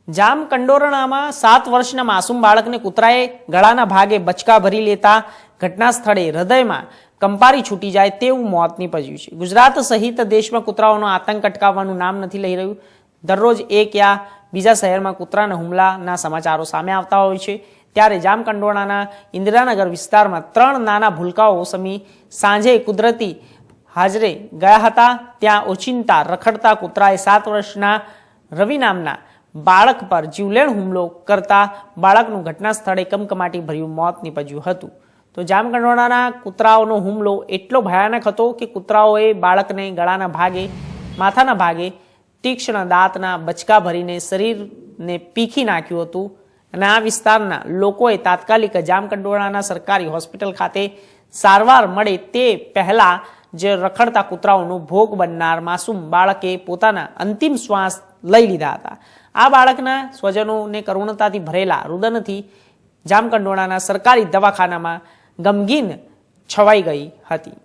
જામકંડોરણામાં 7 વર્ષના માસૂમ બાળકને કૂતરાએ ગળાના ભાગે બચકા ભરી લેતા ઘટના સ્થળે હૃદયમાં કંપારી છૂટી જાય તેવું મોત નીપજ્યું છે। ગુજરાત સહિત દેશમાં કૂતરાઓનો આતંક અટકાવવાનું નામ નથી લઈ રહ્યું। દરરોજ એક યા બીજા શહેરમાં કૂતરાના હુમલાના સમાચારો સામે આવતા હોય છે। ત્યારે જામકંડોરણાના ઇન્દિરાનગર વિસ્તારમાં 3 નાના ભૂલકાઓ સમી સાંજે કુદરતી હાજરે ગયા હતા। ત્યાં ઓચિંતા રખડતા કૂતરાએ 7 વર્ષના રવિ નામના બાળક પર જીવલેણ હુમલો કરતા બાળકનું ઘટના સ્થળે કમકમાટી ભર્યું મોત નીપજ્યું હતું। તો જામકંડોરણાના કૂતરાઓનો હુમલો એટલો ભયાનક હતો કે કૂતરાઓએ બાળકને ગળાના ભાગે માથાના ભાગે તીક્ષ્ણ દાંતના બચકા ભરીને શરીરને પીખી નાખ્યું હતું અને આ વિસ્તારના લોકોએ તાત્કાલિક જામકંડોરણાના સરકારી હોસ્પિટલ ખાતે સારવાર મળે તે પહેલાં જે રખડતા કૂતરાઓનો ભોગ બનનાર માસૂમ બાળકે પોતાના અંતિમ શ્વાસ લઈ લીધા હતા। આ બાળકના સ્વજનોને કરુણતાથી ભરેલા રુદનથી જામકંડોરણાના સરકારી દવાખાનામાં ગમગીન છવાઈ ગઈ હતી।